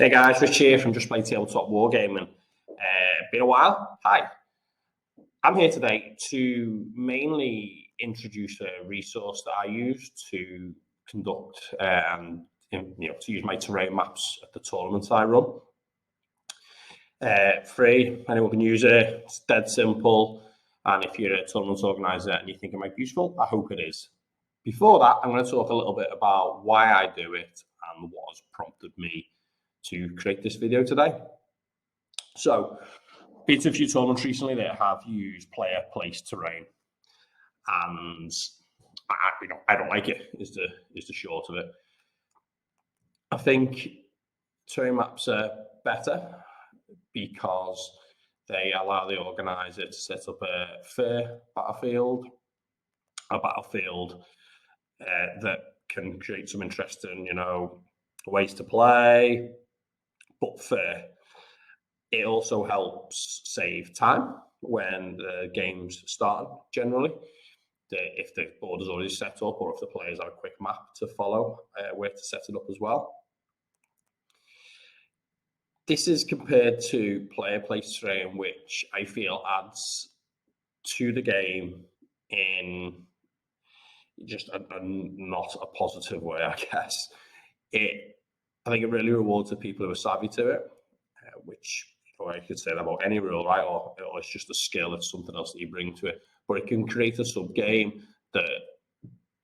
Hey guys, Ritchie here from Just Play Tabletop Wargaming. Been a while. Hi. I'm here today to mainly introduce a resource that I use to conduct and to use my terrain maps at the tournaments I run. Free, anyone can use it. It's dead simple. And if you're a tournament organizer and you think it might be useful, I hope it is. Before that, I'm going to talk a little bit about why I do it and what has prompted me to create this video today. So, been to a few tournaments recently that have used player place terrain, and I don't like it. Is the short of it. I think terrain maps are better because they allow the organizer to set up a fair battlefield, a battlefield that can create some interesting, ways to play, but fair. It also helps save time when the game's start, generally. If the board is already set up or if the players have a quick map to follow where to set it up as well. This is compared to player place terrain, which I feel adds to the game in just a not a positive way, I guess. I think it really rewards the people who are savvy to it, which I could say that about any rule, right? Or it's just a skill, it's something else that you bring to it. But it can create a sub-game that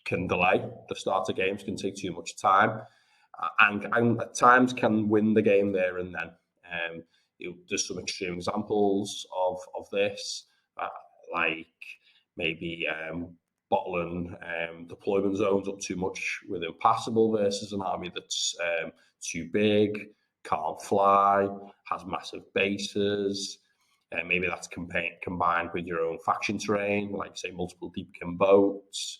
can delay the start of games, can take too much time, and at times can win the game there and then. There's some extreme examples of this, like maybe bottling deployment zones up too much with impassable versus an army that's too big, can't fly, has massive bases. Maybe that's combined with your own faction terrain, like say multiple deepkin boats,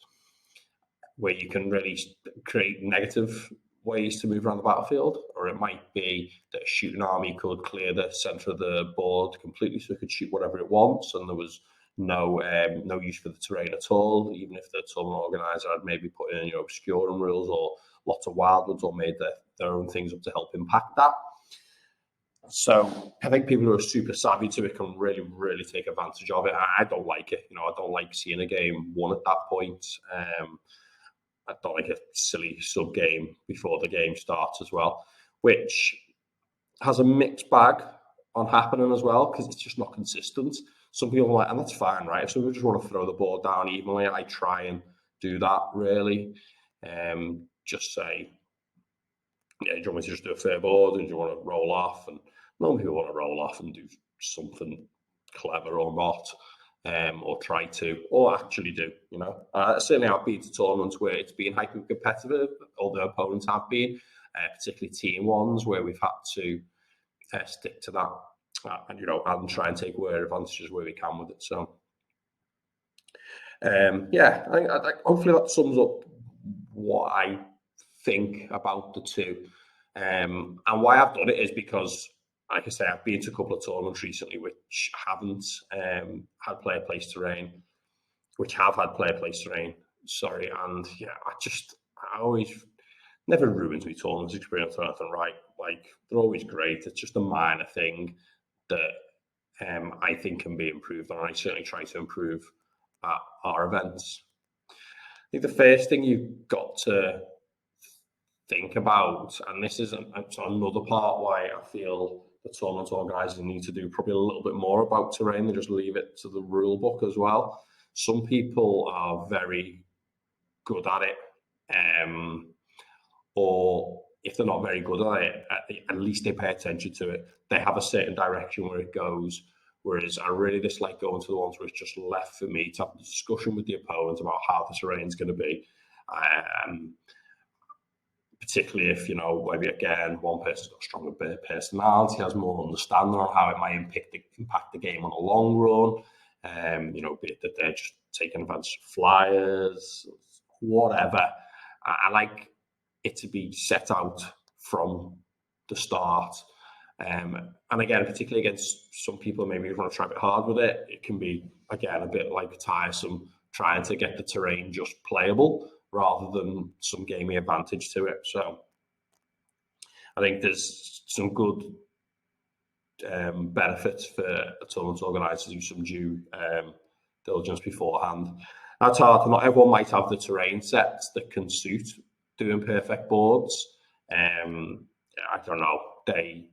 where you can really create negative ways to move around the battlefield. Or it might be that a shooting army could clear the center of the board completely, so it could shoot whatever it wants, and there was no use for the terrain at all, even if the tournament organizer had maybe put in obscuring rules or lots of wildwoods or made their own things up to help impact that. So I think people who are super savvy to it can really, really take advantage of it. I don't like it. I don't like seeing a game won at that point. I don't like a silly sub-game before the game starts as well, which has a mixed bag on happening as well, because it's just not consistent. Some people are like, and that's fine, right? If some people just want to throw the board down evenly, I try and do that, really. Just say, do you want me to just do a fair board, and do you want to roll off? And normally people want to roll off and do something clever or not, or try to, or actually do, Certainly I've been to tournaments where it's been hyper-competitive, or the opponents have been, particularly team ones, where we've had to stick to that, and try and take away advantages where we can with it. So, I think hopefully that sums up what I think about the two. And why I've done it is because, like I say, I've been to a couple of tournaments recently which haven't had player place terrain, sorry. And I always never ruins my tournaments experience or anything, right? Like, they're always great. It's just a minor thing that I think can be improved on. I certainly try to improve at our events. I think the first thing you've got to think about, and this is another part why I feel the tournament organisers need to do probably a little bit more about terrain than just leave it to the rule book as well. Some people are very good at it, or if they're not very good at it, at least they pay attention to it. They have a certain direction where it goes, whereas I really dislike going to the ones where it's just left for me to have a discussion with the opponent about how the terrain's going to be. Particularly if, maybe again, one person's got a stronger personality, has more understanding on how it might impact the game on a long run, be it that they're just taking advantage of flyers, whatever. I like it to be set out from the start. And again, particularly against some people, maybe you want to try a bit hard with it. It can be, again, a bit like tiresome trying to get the terrain just playable rather than some gaming advantage to it. So I think there's some good benefits for a tournament organizer to do some due diligence beforehand. That's hard. Not everyone might have the terrain sets that can suit doing perfect boards. I don't know. They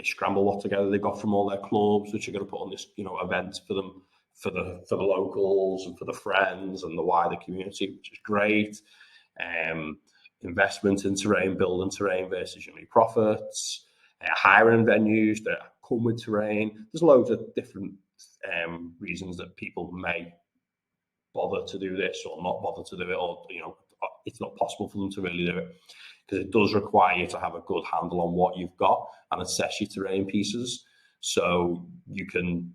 scramble what together they got from all their clubs, which are going to put on this, event for them, for the locals and for the friends and the wider community, which is great. Investment in terrain, building terrain versus profits, hiring venues that come with terrain. There's loads of different reasons that people may bother to do this or not bother to do it, or it's not possible for them to really do it, because it does require you to have a good handle on what you've got and assess your terrain pieces so you can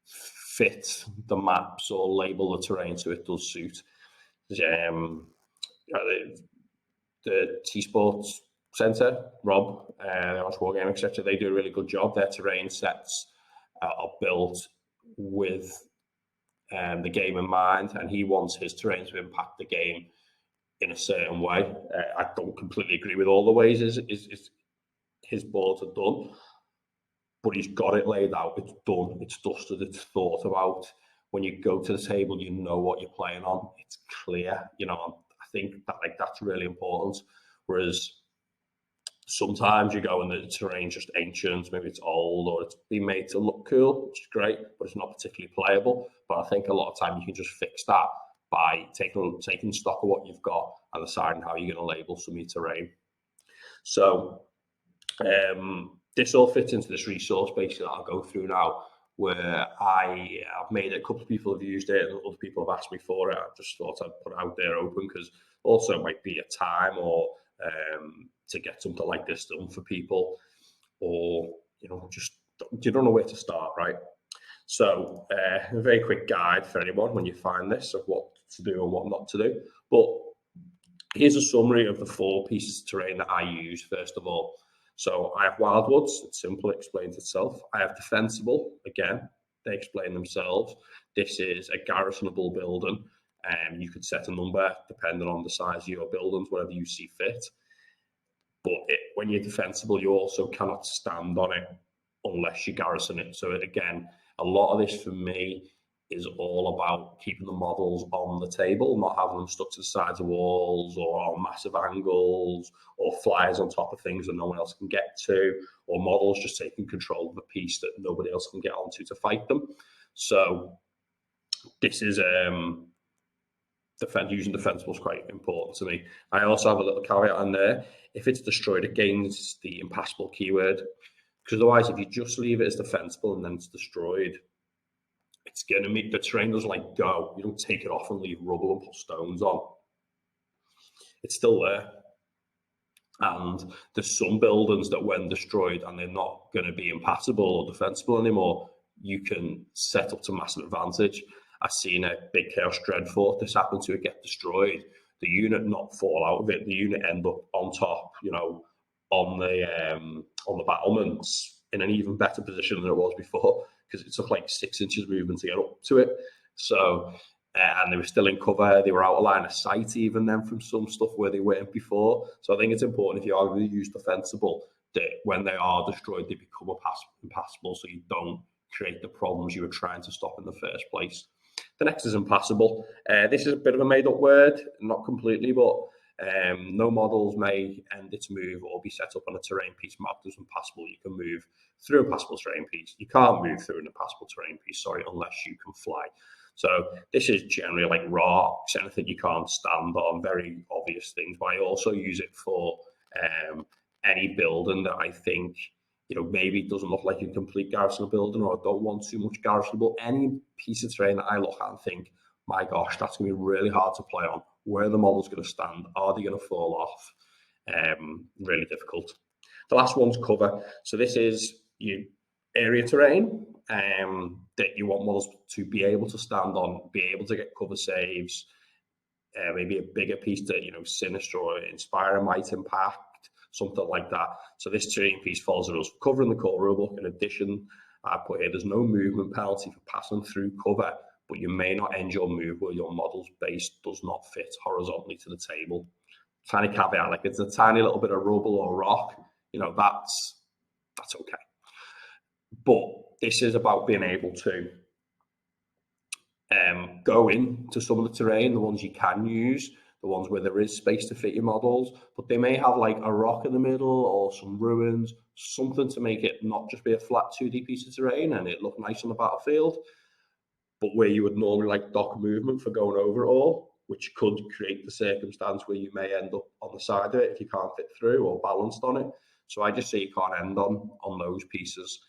fit the maps or label the terrain so it does suit. The T-Sports Centre, Rob, Wargame, etc., they do a really good job. Their terrain sets are built with the game in mind, and he wants his terrain to impact the game in a certain way. I don't completely agree with all the ways his boards are done, but he's got it laid out. It's done. It's dusted. It's thought about. When you go to the table, you know what you're playing on. It's clear. I think that's really important. Whereas sometimes you go and the terrain's just ancient, maybe it's old, or it's been made to look cool, which is great, but it's not particularly playable. But I think a lot of time you can just fix that by taking stock of what you've got and deciding how you're going to label some of your terrain. So this all fits into this resource basically that I'll go through now, where I've made it. A couple of people have used it and other people have asked me for it. I just thought I'd put it out there open, because also it might be a time or to get something like this done for people, or just you don't know where to start, right? So a very quick guide for anyone when you find this of what to do and what not to do. But here's a summary of the 4 pieces of terrain that I use. First of all, so I have wildwoods. It's simple, it explains itself. I have defensible. Again, they explain themselves. This is a garrisonable building, and you could set a number depending on the size of your buildings, whatever you see fit. But when you're defensible, you also cannot stand on it unless you garrison it. So again, a lot of this for me is all about keeping the models on the table, not having them stuck to the sides of walls or on massive angles or flyers on top of things that no one else can get to, or models just taking control of a piece that nobody else can get onto to fight them. So this is using defensible is quite important to me. I also have a little caveat in there. If it's destroyed, it gains the impassable keyword, because otherwise if you just leave it as defensible and then it's destroyed, it's going to make the terrain doesn't go. You don't take it off and leave rubble and put stones on. It's still there. And there's some buildings that when destroyed and they're not going to be impassable or defensible anymore, you can set up to massive advantage. I've seen a big Chaos Dreadfort, this happened to it, get destroyed. The unit not fall out of it. The unit end up on top, on the battlements in an even better position than it was before, because it took 6 inches movement to get up to it. So, and they were still in cover. They were out of line of sight even then from some stuff where they weren't before. So I think it's important, if you are going to use defensible, that when they are destroyed, they become impassable, so you don't create the problems you were trying to stop in the first place. The next is impassable. This is a bit of a made-up word, not completely, but no models may end its move or be set up on a terrain piece marked as impassable. You can move through a passable terrain piece. You can't move through an impassable terrain piece, unless you can fly. So this is generally like rocks, anything you can't stand on, very obvious things. But I also use it for any building that I think maybe it doesn't look like a complete garrisonable building, or I don't want too much garrisonable. Any piece of terrain that I look at and think, my gosh, that's going to be really hard to play on. Where are the models going to stand? Are they going to fall off? Really difficult. The last one's cover. So this is your area terrain that you want models to be able to stand on, be able to get cover saves, maybe a bigger piece that Sinister or Inspire might impact, something like that. So this terrain piece falls under us for covering the core rulebook. In addition, I put here, there's no movement penalty for passing through cover, but you may not end your move where your model's base does not fit horizontally to the table. tiny caveat, like it's a tiny little bit of rubble or rock, you know, that's okay. But this is about being able to go into some of the terrain, the ones you can use, the ones where there is space to fit your models, but they may have like a rock in the middle or some ruins, something to make it not just be a flat 2D piece of terrain and it look nice on the battlefield, but where you would normally like dock movement for going over it all, which could create the circumstance where you may end up on the side of it if you can't fit through or balanced on it. So I just say you can't end on those pieces.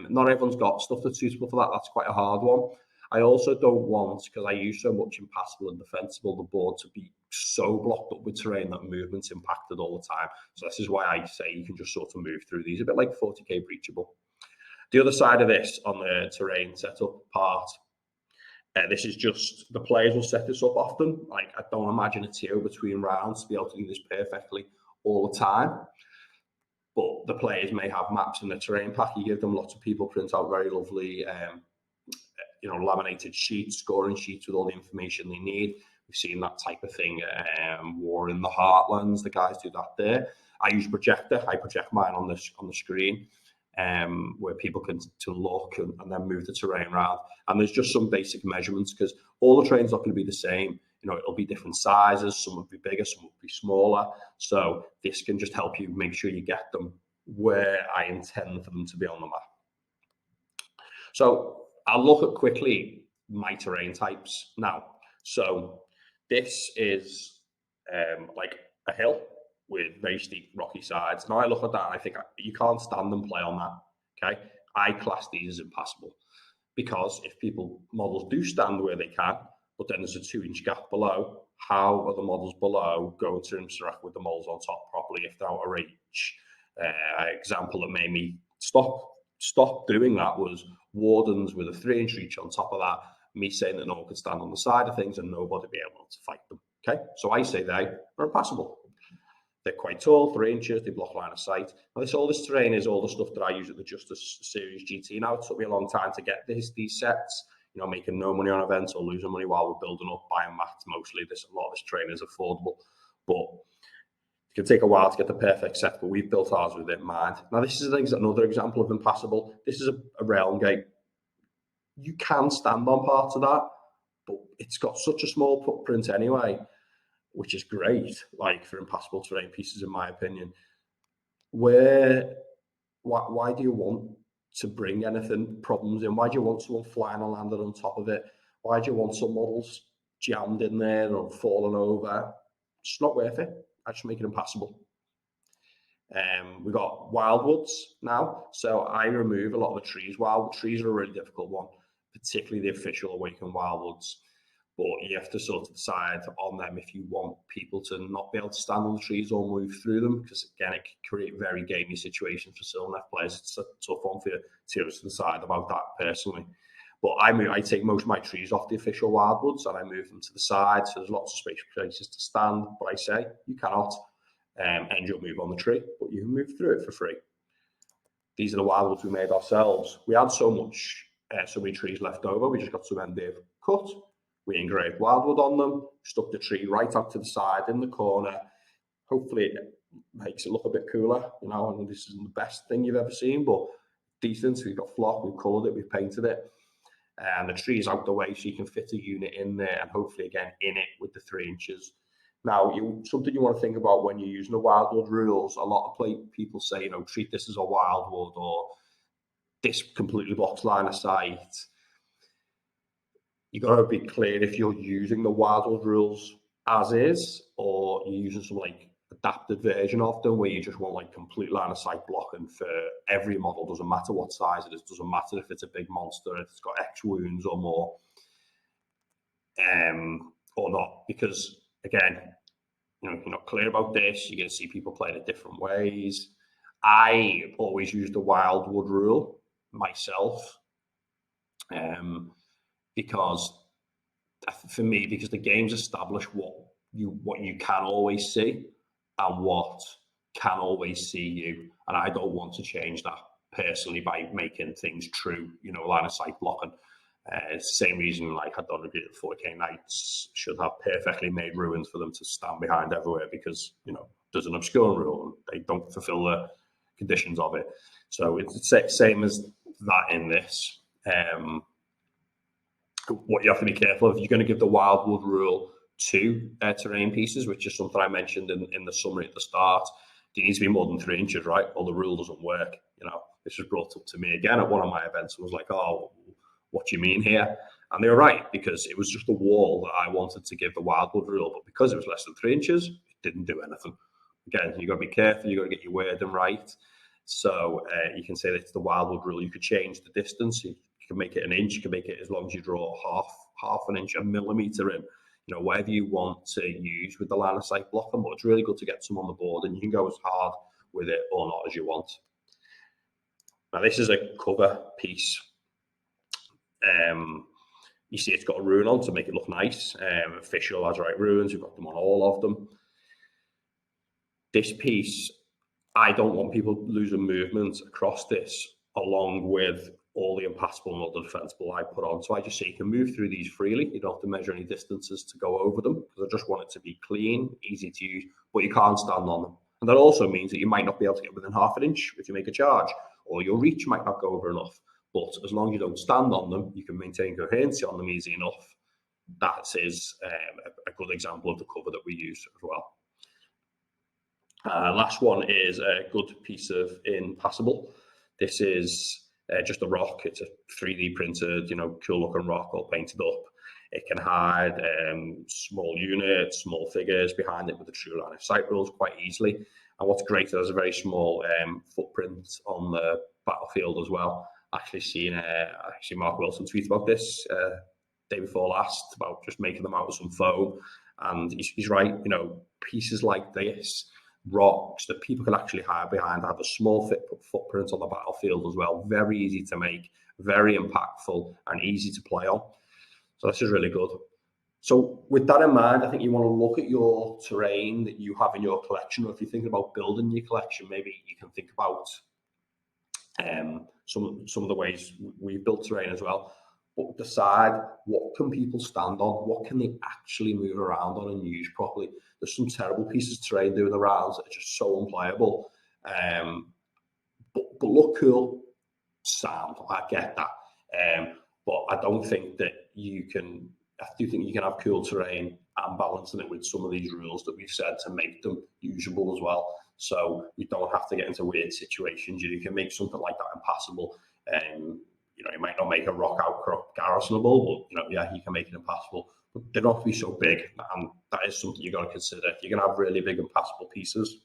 Not everyone's got stuff that's suitable for that. That's quite a hard one. I also don't want, because I use so much impassable and defensible, the board to be so blocked up with terrain that movement's impacted all the time. So this is why I say you can just sort of move through these, a bit like 40k breachable. The other side of this on the terrain setup part, this is just, the players will set this up often. Like, I don't imagine a TO between rounds to be able to do this perfectly all the time. But the players may have maps in the terrain pack. You give them, lots of people print out very lovely laminated sheets, scoring sheets with all the information they need. We've seen that type of thing. War in the Heartlands, the guys do that there. I use projector. I project mine on the screen, where people can look and then move the terrain around. And there's just some basic measurements, because all the terrain's not going to be the same. You know, it'll be different sizes. Some will be bigger, some will be smaller. So this can just help you make sure you get them where I intend for them to be on the map. So I'll look at quickly my terrain types now. So this is like a hill with very steep rocky sides. Now I look at that and I think you can't stand and play on that. Okay, I class these as impassable, because if models do stand where they can, but then there's a 2-inch gap below, how are the models below going to interact with the models on top properly if they're out of reach? Example that made me stop doing that was wardens with a 3-inch reach on top of that, me saying that no one could stand on the side of things and nobody be able to fight them. Okay, so I say they are impassable. They're quite tall, 3 inches, they block line of sight. Now all this terrain is all the stuff that I use at the Justice Series GT. Now, it took me a long time to get these sets, you know, making no money on events or losing money while we're building up, buying mats mostly. A lot of this terrain is affordable, but it can take a while to get the perfect set, but we've built ours with it in mind. Now, this is another example of impassable. This is a realm gate. You can stand on parts of that, but it's got such a small footprint anyway, which is great, like for impassable terrain pieces, in my opinion. Why do you want to bring anything problems in? Why do you want someone flying and landing on top of it? Why do you want some models jammed in there or falling over? It's not worth it. I just make it impassable. We've got wildwoods now, so I remove a lot of the trees. Wild trees are a really difficult one, particularly the official Awakened wildwoods. But you have to sort of decide on them if you want people to not be able to stand on the trees or move through them, because again, it can create very gamey situations for Sylvaneth players. It's a tough one for tiers to decide about that personally. But I take most of my trees off the official wildwoods and I move them to the side, so there's lots of places to stand. But I say you cannot end your move on the tree, but you can move through it for free. These are the wildwoods we made ourselves. We had so many trees left over, we just got some MDF cut. We engraved wildwood on them, stuck the tree right up to the side in the corner. Hopefully it makes it look a bit cooler, you know, and this isn't the best thing you've ever seen, but decent. So we've got flock, we've coloured it, we've painted it. And the tree's out the way so you can fit a unit in there and hopefully again in it with the 3 inches. Now, something you want to think about when you're using the wildwood rules, a lot of people say, you know, treat this as a wildwood or this completely blocks line of sight. You got to be clear if you're using the wildwood rules as is, or you're using some like adapted version of them where you just want like complete line of sight blocking for every model. Doesn't matter what size it is, doesn't matter if it's a big monster, if it's got X wounds or more, or not. Because again, you know, if you're not clear about this, you're going to see people playing it different ways. I always use the wildwood rule myself. Because for me, because the game's established what you can always see and what can always see you, and I don't want to change that personally by making things true, you know, line of sight blocking. Same reason, like, I don't agree that 40k Knights should have perfectly made ruins for them to stand behind everywhere, because, you know, there's an obscure rule and they don't fulfill the conditions of it. So it's the same as that in this. What you have to be careful of, you're going to give the Wildwood rule to terrain pieces, which is something I mentioned in the summary at the start. They need to be more than 3 inches, right? Or the rule doesn't work. You know, this was brought up to me again at one of my events and was like, oh, what do you mean here? And they were right, because it was just a wall that I wanted to give the Wildwood rule, but because it was less than 3 inches, it didn't do anything. Again, you've got to be careful, you've got to get your wording right. So you can say that it's the Wildwood rule. You could change the distance. You can make it an inch, you can make it as long as you draw half an inch, a millimetre in, you know, whatever you want to use with the line of sight blocking. But it's really good to get some on the board, and you can go as hard with it or not as you want. Now, this is a cover piece. You see it's got a rune on to make it look nice. Official Azurite runes, we've got them on all of them. This piece, I don't want people losing movement across this, along with all the impassable and all the defensible I put on. So I just say you can move through these freely. You don't have to measure any distances to go over them, because I just want it to be clean, easy to use, but you can't stand on them. And that also means that you might not be able to get within half an inch if you make a charge, or your reach might not go over enough. But as long as you don't stand on them, you can maintain coherency on them easy enough. That is a good example of the cover that we use as well. Last one is a good piece of impassable. This is just a rock. It's a 3D printed, you know, cool looking rock all painted up. It can hide small units, small figures behind it with the true line of sight rules quite easily. And what's great, it has a very small footprint on the battlefield as well. Actually seen Mark Wilson tweet about this day before last, about just making them out of some foam. And he's right, you know, pieces like this, rocks that people can actually hide behind, have a small footprint on the battlefield as well. Very easy to make, very impactful, and easy to play on. So this is really good. So with that in mind, I think you want to look at your terrain that you have in your collection, or if you're thinking about building your collection, maybe you can think about some of the ways we've built terrain as well. But decide, what can people stand on? What can they actually move around on and use properly? There's some terrible pieces of terrain doing the rounds that are just so unplayable. But look cool, sound. I get that. But I don't think that you can. I do think you can have cool terrain and balancing it with some of these rules that we've said to make them usable as well. So you don't have to get into weird situations. You can make something like that impassable. You know, you might not make a rock outcrop garrisonable, but, you know, yeah, you can make it impassable. But they don't have to be so big, and that is something you've got to consider. If you're going to have really big impassable pieces,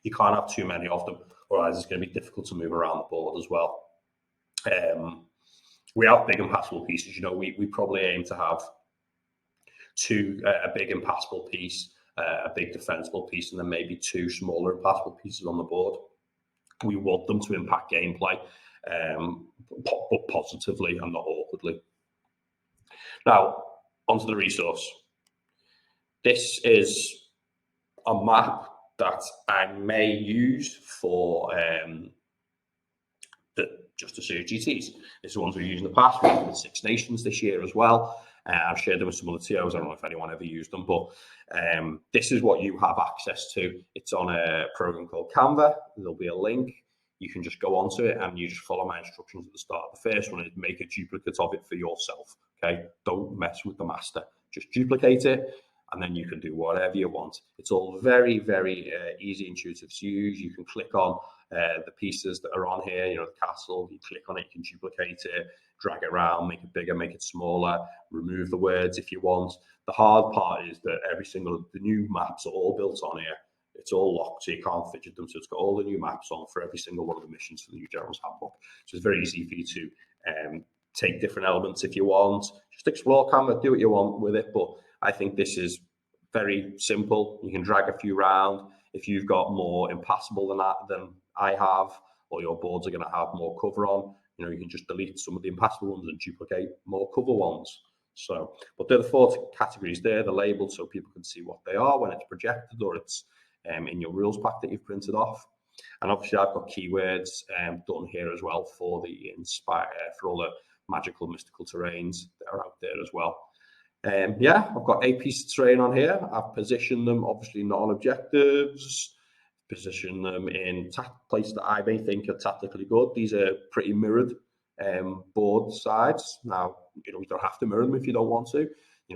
you can't have too many of them, otherwise it's going to be difficult to move around the board as well. We have big impassable pieces. You know, we probably aim to have a big impassable piece, a big defensible piece, and then maybe 2 smaller impassable pieces on the board. We want them to impact gameplay, but positively and not awkwardly. Now, onto the resource. This is a map that I may use for just a series GTs. It's the ones we've used in the past. We've done 6 Nations this year as well. I've shared them with some other TOs. I don't know if anyone ever used them, but this is what you have access to. It's on a program called Canva. There'll be a link. You can just go onto it and you just follow my instructions at the start. The first one is make a duplicate of it for yourself. Okay, don't mess with the master. Just duplicate it, and then you can do whatever you want. It's all very, very easy, intuitive to use. You can click on the pieces that are on here, you know, the castle. You click on it, you can duplicate it, drag it around, make it bigger, make it smaller, remove the words if you want. The hard part is that the new maps are all built on here. It's all locked, so you can't fidget them. So it's got all the new maps on for every single one of the missions for the new General's Handbook. So it's very easy for you to take different elements if you want. Just explore Canva, do what you want with it. But I think this is very simple. You can drag a few around. If you've got more impassable than I have, or your boards are going to have more cover on, you know, you can just delete some of the impassable ones and duplicate more cover ones. So, but they're the 4 categories there. They're labeled so people can see what they are when it's projected, or it's in your rules pack that you've printed off. And obviously I've got keywords done here as well for the for all the magical, mystical terrains that are out there as well. Yeah, I've got 8 pieces of terrain on here. I've positioned them, obviously not on objectives, position them in places that I may think are tactically good. These are pretty mirrored board sides. Now, you don't have to mirror them if you don't want to.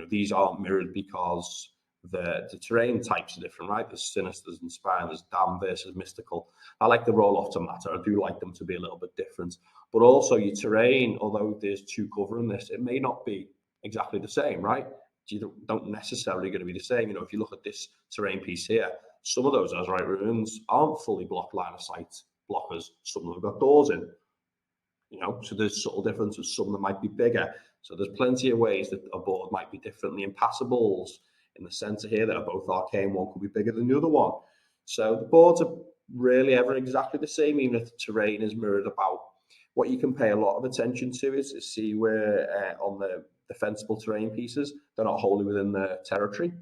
These aren't mirrored because the terrain types are different, right? There's sinister, there's inspiring, there's damn versus mystical. I like the roll-off to matter. I do like them to be a little bit different. But also your terrain, although there's 2 covering this, it may not be exactly the same, right? You don't necessarily going to be the same. If you look at this terrain piece here, some of those Azurite ruins aren't fully blocked line of sight blockers. Some of them have got doors in. So there's subtle differences. Some of them might be bigger. So there's plenty of ways that a board might be differently impassables in the center here that are both arcane. One could be bigger than the other one. So the boards are really ever exactly the same, even if the terrain is mirrored about. What you can pay a lot of attention to is see where on the defensible terrain pieces, they're not wholly within the territory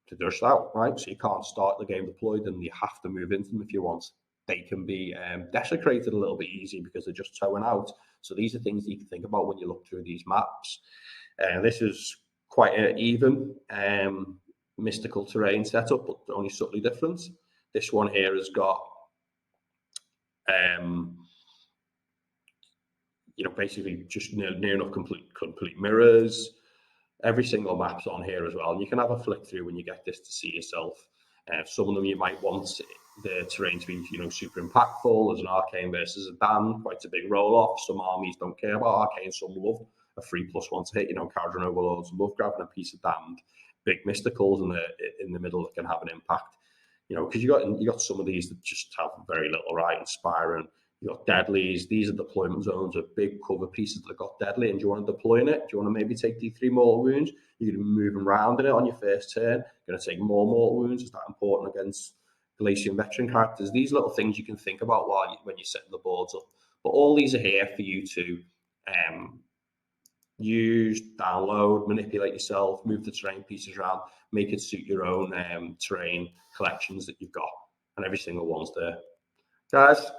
to dish out, right? So you can't start the game deployed and you have to move into them if you want. They can be desecrated a little bit easy because they're just towing out. So these are things that you can think about when you look through these maps. This is quite an even mystical terrain setup, but only subtly different. This one here has got basically just near enough complete mirrors. Every single map's on here as well, and you can have a flick through when you get this to see yourself. Some of them you might want the terrain to be, super impactful. There's an arcane versus a damned, quite a big roll-off. Some armies don't care about arcane, some love a 3+1 to hit. Cauldron Overlords love grabbing a piece of damned. Big mysticals in the middle that can have an impact. Because you got some of these that just have very little, right? Inspiring. You got deadlies. These are deployment zones of big cover pieces that have got deadly. And do you want to deploy in it? Do you want to maybe take D3 mortal wounds? You're going to be moving around in it on your first turn. You're going to take more mortal wounds. Is that important against Galatian veteran characters? These little things you can think about when you're setting the boards up. But all these are here for you to use, download, manipulate yourself, move the terrain pieces around, make it suit your own terrain collections that you've got. And every single one's there. Guys,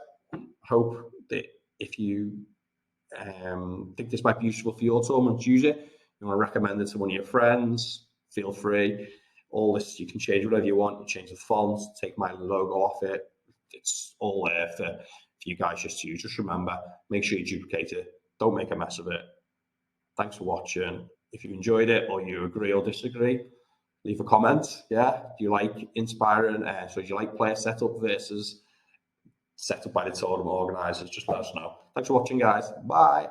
hope that if you think this might be useful for your tournament, use it. You want to recommend it to one of your friends, feel free. All this, you can change whatever you want. You change the font, take my logo off it. It's all there for you guys just to use. Just remember, make sure you duplicate it. Don't make a mess of it. Thanks for watching. If you enjoyed it or you agree or disagree, leave a comment. Yeah, do you like inspiring? So do you like player setup versus set up by the tournament organisers? Just let us know. Thanks for watching, guys. Bye.